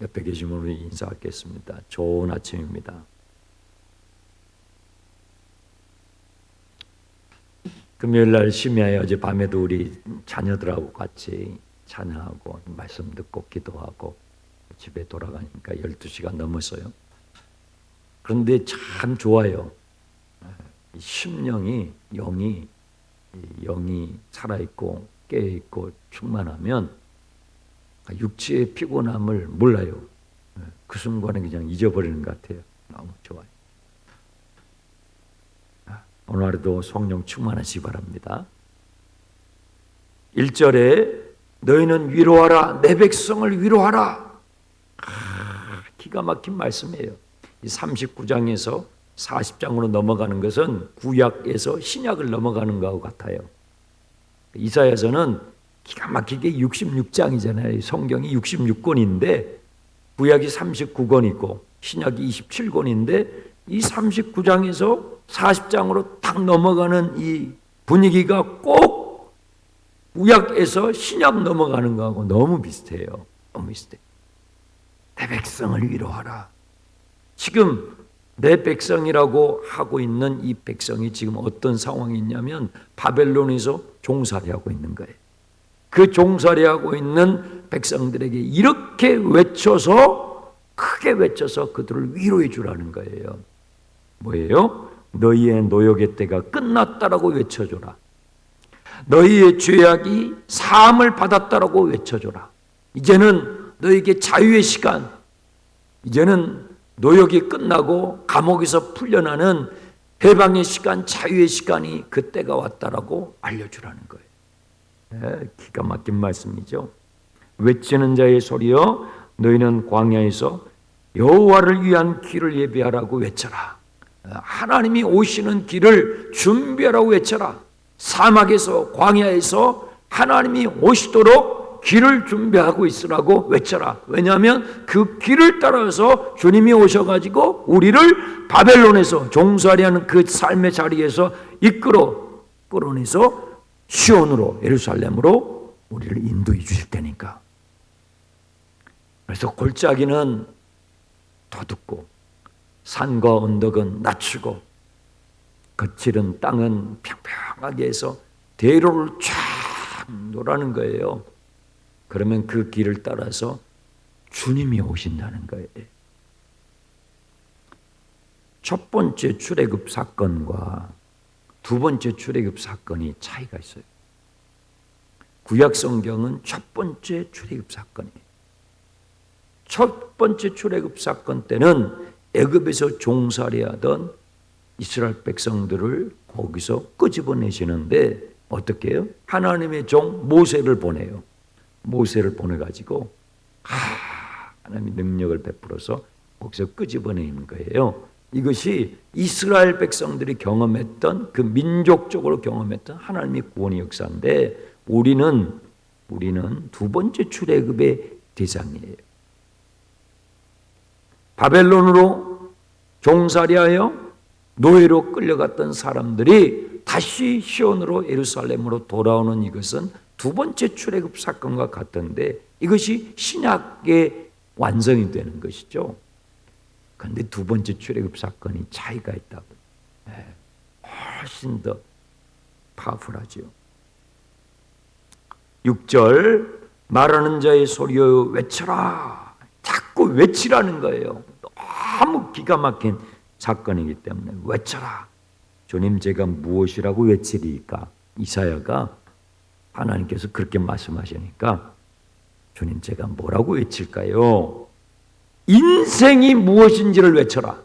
옆에 계신 분을 인사하겠습니다. 좋은 아침입니다. 금요일날 심야에 어젯밤에도 우리 자녀들하고 같이 찬양하고 말씀 듣고 기도하고 집에 돌아가니까 12시가 넘었어요. 그런데 참 좋아요. 심령이 영이 살아있고 깨어있고 충만하면 육체의 피곤함을 몰라요. 그 순간에 그냥 잊어버리는 것 같아요. 너무 좋아요. 오늘 하루도 성령 충만하시기 바랍니다. 1절에 너희는 위로하라, 내 백성을 위로하라. 기가 막힌 말씀이에요. 이 39장에서 40장으로 넘어가는 것은 구약에서 신약을 넘어가는 것과 같아요. 이사야서는 기가 막히게 66장이잖아요. 성경이 66권인데 구약이 39권이고 신약이 27권인데 이 39장에서 40장으로 딱 넘어가는 이 분위기가 꼭 구약에서 신약 넘어가는 거하고 너무 비슷해요. 너무 비슷해요. 내 백성을 위로하라. 지금 내 백성이라고 하고 있는 이 백성이 지금 어떤 상황이 있냐면 바벨론에서 종살이하고 있는 거예요. 그 종살이하고 있는 백성들에게 이렇게 외쳐서 크게 외쳐서 그들을 위로해 주라는 거예요. 뭐예요? 너희의 노역의 때가 끝났다라고 외쳐줘라. 너희의 죄악이 사함을 받았다라고 외쳐줘라. 이제는 너희에게 자유의 시간, 이제는 노역이 끝나고 감옥에서 풀려나는 해방의 시간, 자유의 시간이 그때가 왔다라고 알려주라는 거예요. 기가 막힌 말씀이죠. 외치는 자의 소리여 너희는 광야에서 여호와를 위한 길을 예비하라고 외쳐라. 하나님이 오시는 길을 준비하라고 외쳐라. 사막에서 광야에서 하나님이 오시도록 길을 준비하고 있으라고 외쳐라. 왜냐하면 그 길을 따라서 주님이 오셔가지고 우리를 바벨론에서 종살이하는 그 삶의 자리에서 끌어내서 시온으로 예루살렘으로 우리를 인도해 주실 테니까. 그래서 골짜기는 더듬고 산과 언덕은 낮추고 거칠은 땅은 평평하게 해서 대로를 쫙 놓으라는 거예요. 그러면 그 길을 따라서 주님이 오신다는 거예요. 첫 번째 출애굽 사건과 두 번째 출애굽 사건이 차이가 있어요. 구약 성경은 첫 번째 출애굽 사건이에요. 첫 번째 출애굽 사건 때는 애굽에서 종살이하던 이스라엘 백성들을 거기서 끄집어내시는데 어떻게 해요? 하나님의 종 모세를 보내요. 모세를 보내가지고 하나님의 능력을 베풀어서 거기서 끄집어내는 거예요. 이것이 이스라엘 백성들이 경험했던 그 민족적으로 경험했던 하나님의 구원의 역사인데 우리는 두 번째 출애굽의 대상이에요. 바벨론으로 종살이하여 노예로 끌려갔던 사람들이 다시 시온으로 예루살렘으로 돌아오는 이것은 두 번째 출애굽 사건과 같은데 이것이 신약의 완성이 되는 것이죠. 그런데 두 번째 출애굽 사건이 차이가 있다고. 훨씬 더 파워풀하죠. 6절 말하는 자의 소리여 외쳐라. 자꾸 외치라는 거예요. 너무 기가 막힌 사건이기 때문에 외쳐라. 주님 제가 무엇이라고 외치리까? 이사야가 하나님께서 그렇게 말씀하시니까 주님 제가 뭐라고 외칠까요? 인생이 무엇인지를 외쳐라.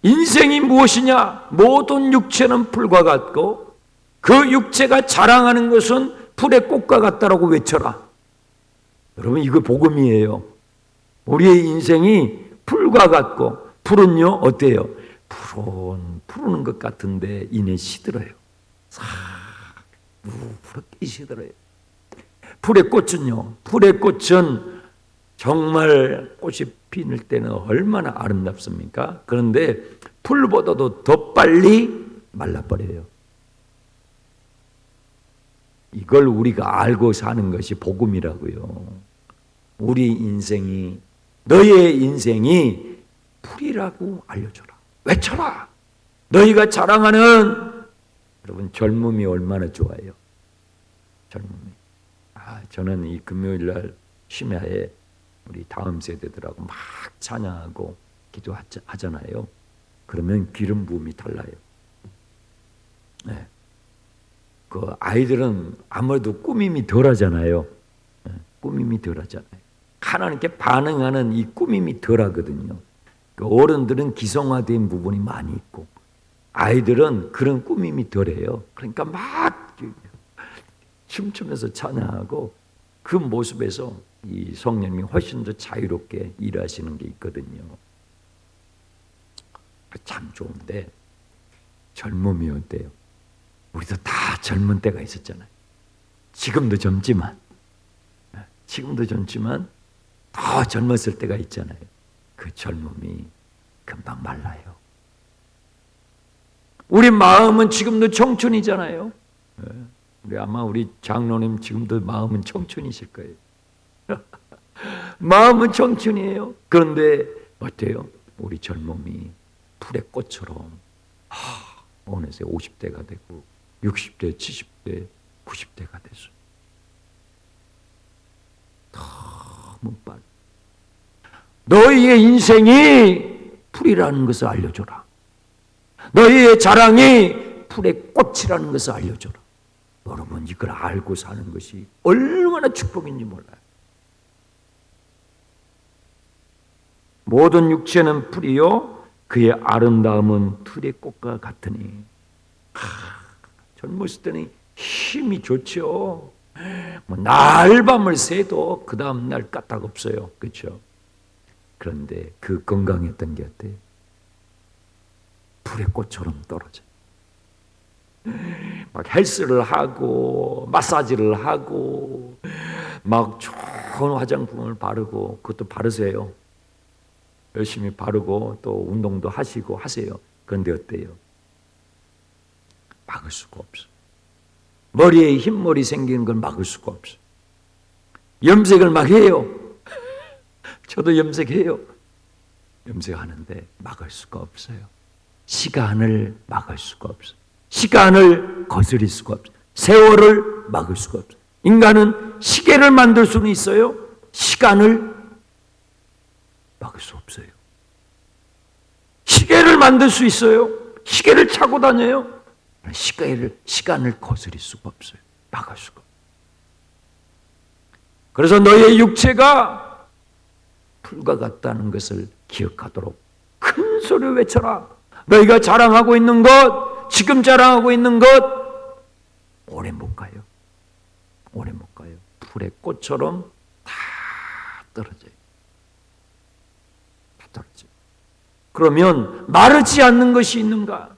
인생이 무엇이냐? 모든 육체는 풀과 같고 그 육체가 자랑하는 것은 풀의 꽃과 같다라고 외쳐라. 여러분 이거 복음이에요. 우리의 인생이 풀과 같고 풀은요 어때요? 푸르는 것 같은데 이내 시들어요. 싹 누렇게 시들어요. 풀의 꽃은요. 풀의 꽃은 정말 꽃이 피는 때는 얼마나 아름답습니까? 그런데 풀보다도 더 빨리 말라버려요. 이걸 우리가 알고 사는 것이 복음이라고요. 우리 인생이, 너의 인생이 풀이라고 알려줘라. 외쳐라. 너희가 자랑하는, 여러분 젊음이 얼마나 좋아요. 젊음이. 저는 이 금요일날 심야에 우리 다음 세대들하고 막 찬양하고 기도하잖아요. 그러면 기름 부음이 달라요. 네. 그 아이들은 아무래도 꾸밈이 덜하잖아요. 네. 꾸밈이 덜하잖아요. 하나님께 반응하는 이 꾸밈이 덜하거든요. 그 어른들은 기성화된 부분이 많이 있고 아이들은 그런 꾸밈이 덜해요. 그러니까 막 춤추면서 찬양하고 그 모습에서 이 성령님이 훨씬 더 자유롭게 일하시는 게 있거든요. 참 좋은데 젊음이 어때요? 우리도 다 젊은 때가 있었잖아요. 지금도 젊지만 더 젊었을 때가 있잖아요. 그 젊음이 금방 말라요. 우리 마음은 지금도 청춘이잖아요. 우리 장로님 지금도 마음은 청춘이실 거예요. 마음은 청춘이에요. 그런데 어때요? 우리 젊음이 풀의 꽃처럼 어느새 50대가 되고 60대, 70대, 90대가 됐어요. 너무 빨리. 너희의 인생이 풀이라는 것을 알려줘라. 너희의 자랑이 풀의 꽃이라는 것을 알려줘라. 여러분 이걸 알고 사는 것이 얼마나 축복인지 몰라요. 모든 육체는 풀이요 그의 아름다움은 풀의 꽃과 같으니. 젊었을 때는 힘이 좋죠. 뭐 날밤을 새도 그 다음 날 까딱 없어요. 그렇죠? 그런데 그 건강했던 게 어때요? 풀의 꽃처럼 떨어져요. 막 헬스를 하고 마사지를 하고 막 좋은 화장품을 바르고, 그것도 바르세요. 열심히 바르고 또 운동도 하시고 하세요. 그런데 어때요? 막을 수가 없어. 머리에 흰머리 생기는 걸 막을 수가 없어. 염색을 막 해요. 저도 염색해요. 염색하는데 막을 수가 없어요. 시간을 막을 수가 없어요. 시간을 거스릴 수가 없어요. 세월을 막을 수가 없어요. 인간은 시계를 만들 수는 있어요. 시간을 막을 수 없어요. 시계를 만들 수 있어요. 시계를 차고 다녀요. 시간을 거스릴 수가 없어요. 막을 수가 없어요. 그래서 너의 육체가 풀과 같다는 것을 기억하도록 큰 소리로 외쳐라. 너희가 자랑하고 있는 것, 지금 자랑하고 있는 것 오래 못 가요. 오래 못 가요. 풀의 꽃처럼 다 떨어져요. 다 떨어져요. 그러면 마르지 않는 것이 있는가?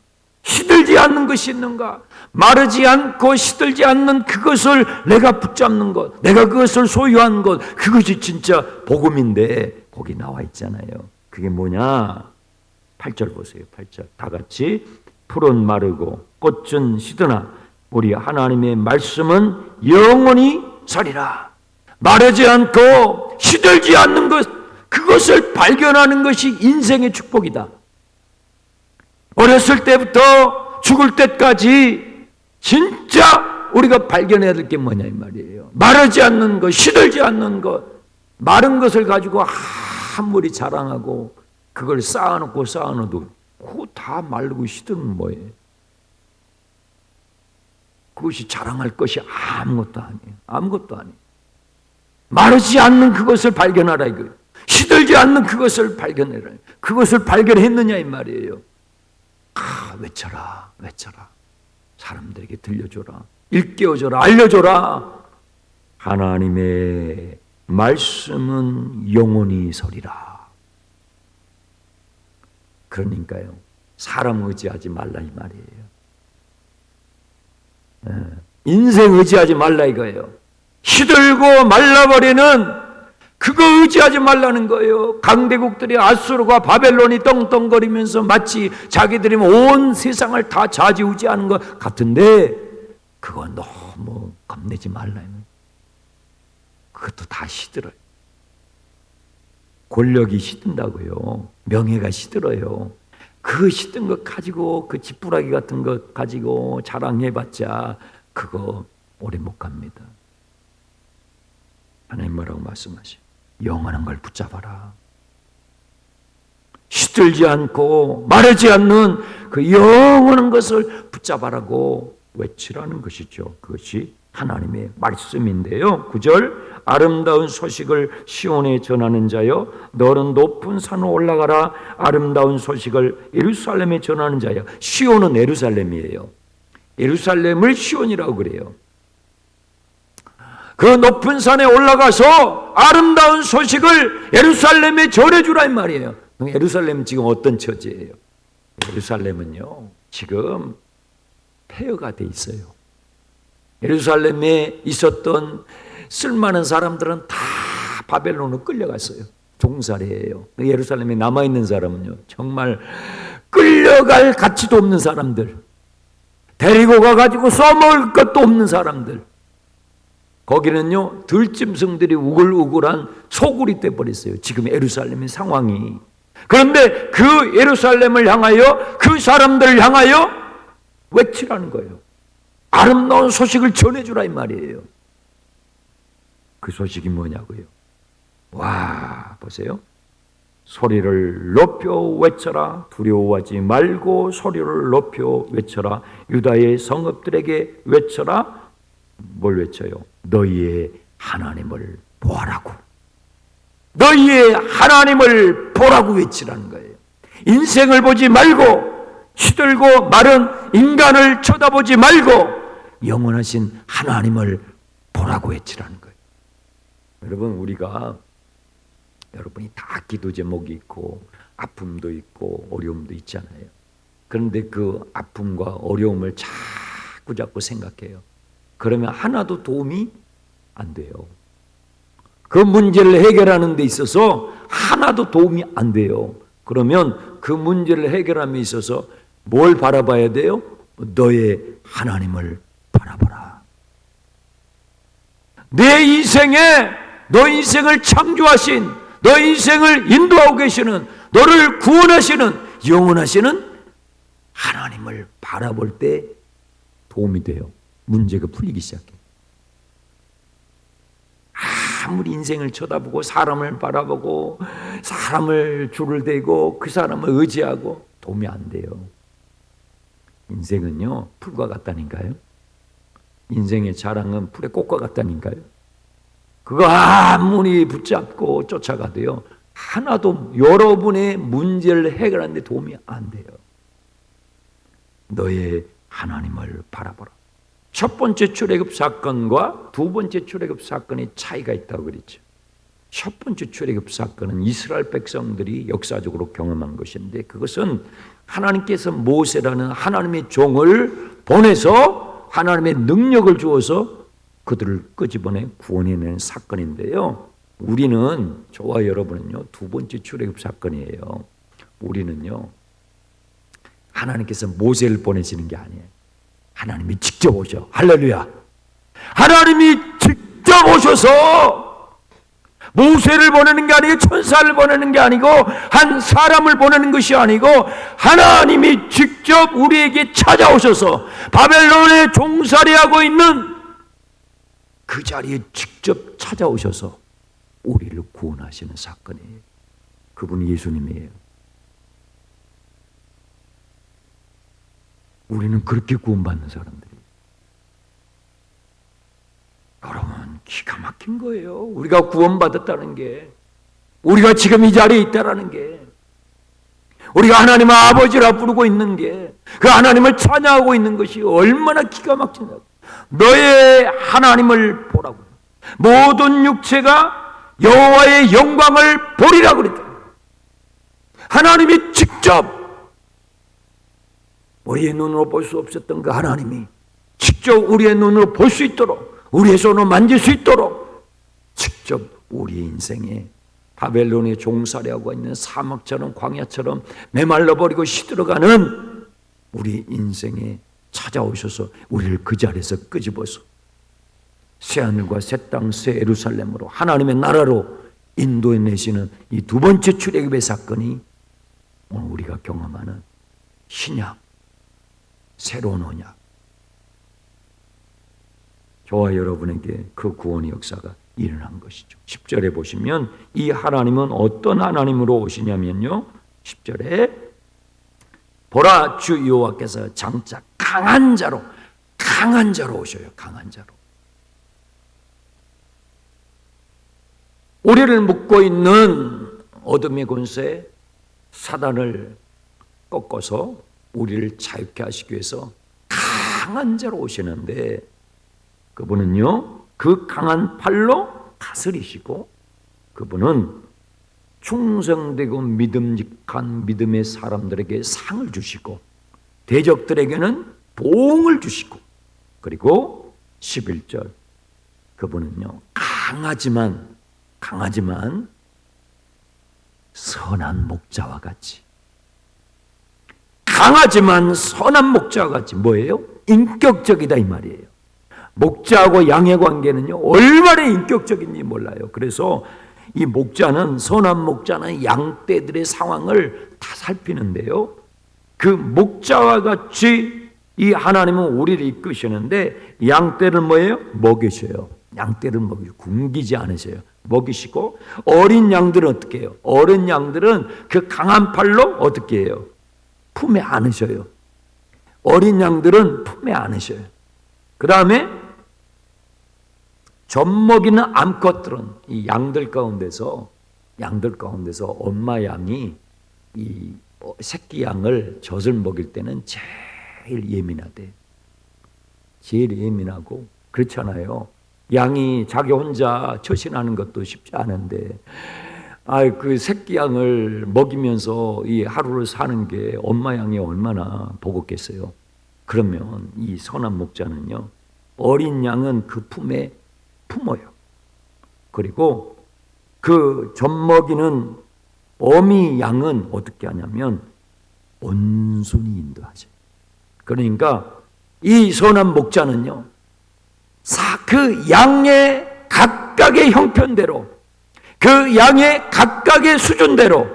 시들지 않는 것이 있는가? 마르지 않고 시들지 않는 그것을 내가 붙잡는 것, 내가 그것을 소유한 것, 그것이 진짜 복음인데 거기 나와 있잖아요. 그게 뭐냐? 8절 보세요. 8절 다 같이. 풀은 마르고 꽃은 시드나 우리 하나님의 말씀은 영원히 서리라. 마르지 않고 시들지 않는 것, 그것을 발견하는 것이 인생의 축복이다. 어렸을 때부터 죽을 때까지 진짜 우리가 발견해야 될 게 뭐냐 이 말이에요. 마르지 않는 것, 시들지 않는 것. 마른 것을 가지고 아무리 자랑하고 그걸 쌓아놓고 그거 다 마르고 시들면 뭐예요? 그것이 자랑할 것이 아무것도 아니에요. 아무것도 아니에요. 마르지 않는 그것을 발견하라 이거예요. 시들지 않는 그것을 발견해라. 그것을 발견했느냐 이 말이에요. 외쳐라, 외쳐라. 사람들에게 들려줘라. 일깨워줘라. 알려줘라. 하나님의 말씀은 영원히 서리라. 그러니까요, 사람 의지하지 말라 이 말이에요. 인생 의지하지 말라 이거예요. 시들고 말라버리는 그거 의지하지 말라는 거예요. 강대국들이 아수르가 바벨론이 떵떵거리면서 마치 자기들이 온 세상을 다 좌지우지하는 것 같은데 그거 너무 겁내지 말라. 그것도 다 시들어요. 권력이 시든다고요. 명예가 시들어요. 그 시든 것 가지고, 그 지푸라기 같은 것 가지고 자랑해봤자 그거 오래 못 갑니다. 하나님 뭐라고 말씀하시죠? 영원한 걸 붙잡아라. 시들지 않고 마르지 않는 그 영원한 것을 붙잡아라고 외치라는 것이죠. 그것이 하나님의 말씀인데요. 9절, 아름다운 소식을 시온에 전하는 자여, 너는 높은 산으로 올라가라. 아름다운 소식을 예루살렘에 전하는 자여. 시온은 예루살렘이에요. 예루살렘을 시온이라고 그래요. 그 높은 산에 올라가서 아름다운 소식을 예루살렘에 전해주라 이 말이에요. 예루살렘은 지금 어떤 처지예요? 예루살렘은요, 지금 폐허가 돼 있어요. 예루살렘에 있었던 쓸만한 사람들은 다 바벨론으로 끌려갔어요. 종살이에요. 예루살렘에 남아있는 사람은요, 정말 끌려갈 가치도 없는 사람들, 데리고 가가지고 써먹을 것도 없는 사람들, 거기는요 들짐승들이 우글우글한 소굴이 돼버렸어요. 지금 예루살렘의 상황이. 그런데 그 예루살렘을 향하여, 그 사람들을 향하여 외치라는 거예요. 아름다운 소식을 전해주라 이 말이에요. 그 소식이 뭐냐고요? 와, 보세요. 소리를 높여 외쳐라. 두려워하지 말고 소리를 높여 외쳐라. 유다의 성읍들에게 외쳐라. 뭘 외쳐요? 너희의 하나님을 보아라고. 너희의 하나님을 보라고 외치라는 거예요. 인생을 보지 말고, 시들고 마른 인간을 쳐다보지 말고 영원하신 하나님을 보라고 외치라는 거예요. 여러분, 우리가, 여러분이 다 기도 제목이 있고 아픔도 있고 어려움도 있잖아요. 그런데 그 아픔과 어려움을 자꾸 생각해요. 그러면 하나도 도움이 안 돼요. 그 문제를 해결하는 데 있어서 하나도 도움이 안 돼요. 그러면 그 문제를 해결함에 있어서 뭘 바라봐야 돼요? 너의 하나님을 바라봐라. 내 인생에, 너 인생을 창조하신, 너 인생을 인도하고 계시는, 너를 구원하시는, 영원하시는 하나님을 바라볼 때 도움이 돼요. 문제가 풀리기 시작해. 아무리 인생을 쳐다보고 사람을 바라보고 사람을 줄을 대고 그 사람을 의지하고 도움이 안 돼요. 인생은요 풀과 같다니까요. 인생의 자랑은 풀의 꽃과 같다니까요. 그거 아무리 붙잡고 쫓아가도요 하나도 여러분의 문제를 해결하는 데 도움이 안 돼요. 너의 하나님을 바라보라. 첫 번째 출애굽 사건과 두 번째 출애굽 사건의 차이가 있다고 그랬죠. 첫 번째 출애굽 사건은 이스라엘 백성들이 역사적으로 경험한 것인데, 그것은 하나님께서 모세라는 하나님의 종을 보내서 하나님의 능력을 주어서 그들을 끄집어내 구원해내는 사건인데요. 우리는, 저와 여러분은요 두 번째 출애굽 사건이에요. 우리는요 하나님께서 모세를 보내시는 게 아니에요. 하나님이 직접 오셔. 할렐루야. 하나님이 직접 오셔서 모세를 보내는 게 아니고, 천사를 보내는 게 아니고, 한 사람을 보내는 것이 아니고, 하나님이 직접 우리에게 찾아오셔서 바벨론에 종살이하고 있는 그 자리에 직접 찾아오셔서 우리를 구원하시는 사건이에요. 그분이 예수님이에요. 우리는 그렇게 구원받는 사람들이에요. 여러분, 기가 막힌 거예요. 우리가 구원받았다는 게, 우리가 지금 이 자리에 있다라는 게, 우리가 하나님을 아버지라 부르고 있는 게, 그 하나님을 찬양하고 있는 것이 얼마나 기가 막힌다고. 너의 하나님을 보라고. 모든 육체가 여호와의 영광을 보리라고 그랬다. 하나님이 직접, 우리의 눈으로 볼 수 없었던 그 하나님이 직접 우리의 눈으로 볼 수 있도록, 우리의 손으로 만질 수 있도록 직접 우리 인생에 바벨론의 종살이하고 있는 사막처럼 광야처럼 메말라버리고 시들어가는 우리 인생에 찾아오셔서 우리를 그 자리에서 끄집어서 새하늘과 새 땅 새 예루살렘으로, 하나님의 나라로 인도에 내시는 이 두 번째 출애굽의 사건이 오늘 우리가 경험하는 신약, 새로운 언약, 저와 여러분에게 그 구원의 역사가 일어난 것이죠. 10절에 보시면 이 하나님은 어떤 하나님으로 오시냐면요, 10절에 보라, 주 여호와께서 장차 강한 자로 오셔요. 강한 자로. 우리를 묶고 있는 어둠의 권세 사단을 꺾어서 우리를 자유케 하시기 위해서 강한 자로 오시는데, 그분은요 그 강한 팔로 다스리시고, 그분은 충성되고 믿음직한 믿음의 사람들에게 상을 주시고, 대적들에게는 보응을 주시고, 그리고 11절, 그분은요 강하지만 선한 목자와 같이, 강하지만 선한 목자와 같이, 뭐예요? 인격적이다 이 말이에요. 목자하고 양의 관계는요 얼마나 인격적인지 몰라요. 그래서 이 목자는, 선한 목자는 양떼들의 상황을 다 살피는데요, 그 목자와 같이 이 하나님은 우리를 이끄시는데, 양떼를 뭐예요? 먹이셔요. 양떼를 먹이고 굶기지 않으셔요. 먹이시고, 어린 양들은 어떻게 해요? 어린 양들은 그 강한 팔로 어떻게 해요? 품에 안으셔요. 어린 양들은 품에 안으셔요. 그 다음에 젖먹이는 암컷들은, 이 양들 가운데서 엄마 양이 이 새끼 양을 젖을 먹일 때는 제일 예민하대. 제일 예민하고, 그렇잖아요. 양이 자기 혼자 처신하는 것도 쉽지 않은데, 그 새끼 양을 먹이면서 이 하루를 사는 게 엄마 양이 얼마나 버겁겠어요. 그러면 이 선한 목자는요, 어린 양은 그 품에 품어요. 그리고 그 젖먹이는 어미 양은 어떻게 하냐면 온순히 인도하죠. 그러니까 이 선한 목자는요, 그 양의 각각의 형편대로, 그 양의 각각의 수준대로,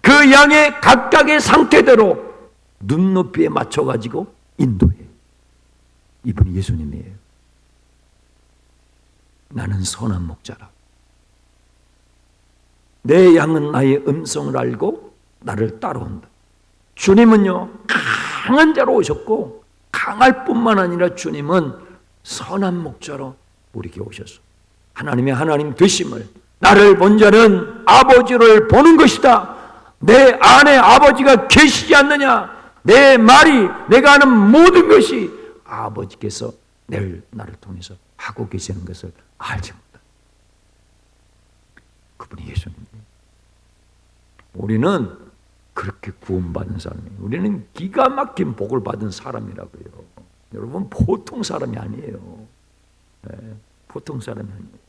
그 양의 각각의 상태대로 눈높이에 맞춰가지고 인도해. 이분이 예수님이에요. 나는 선한 목자라. 내 양은 나의 음성을 알고 나를 따라온다. 주님은요 강한 자로 오셨고, 강할 뿐만 아니라 주님은 선한 목자로 우리에게 오셨어. 하나님의 하나님 되심을, 나를 본 자는 아버지를 보는 것이다. 내 안에 아버지가 계시지 않느냐. 내 말이, 내가 하는 모든 것이 아버지께서 나를 통해서 하고 계시는 것을 알지 못한다. 그분이 예수님이에요. 우리는 그렇게 구원받은 사람이에요. 우리는 기가 막힌 복을 받은 사람이라고요. 여러분, 보통 사람이 아니에요. 네, 보통 사람이 아니에요.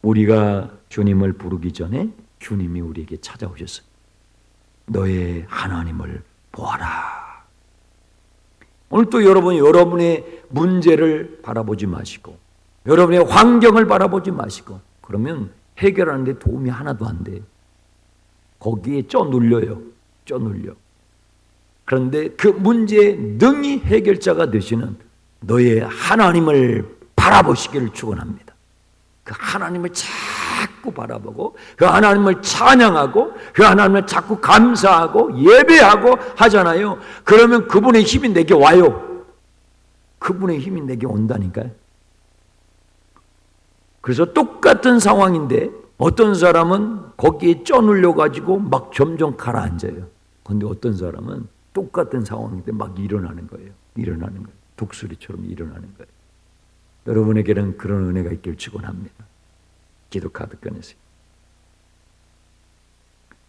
우리가 주님을 부르기 전에 주님이 우리에게 찾아오셨어요. 너의 하나님을 보아라. 오늘 또 여러분의 문제를 바라보지 마시고, 여러분의 환경을 바라보지 마시고, 그러면 해결하는데 도움이 하나도 안 돼요. 거기에 쪄눌려요. 그런데 그 문제의 능히 해결자가 되시는 너의 하나님을 바라보시기를 축원합니다. 그 하나님을 자꾸 바라보고, 그 하나님을 찬양하고, 그 하나님을 자꾸 감사하고 예배하고 하잖아요. 그러면 그분의 힘이 내게 와요. 그분의 힘이 내게 온다니까요. 그래서 똑같은 상황인데 어떤 사람은 거기에 쪄눌려가지고 막 점점 가라앉아요. 그런데 어떤 사람은 똑같은 상황인데 막 일어나는 거예요. 독수리처럼 일어나는 거예요. 여러분에게는 그런 은혜가 있길 축원합니다. 기도 카드 꺼내세요.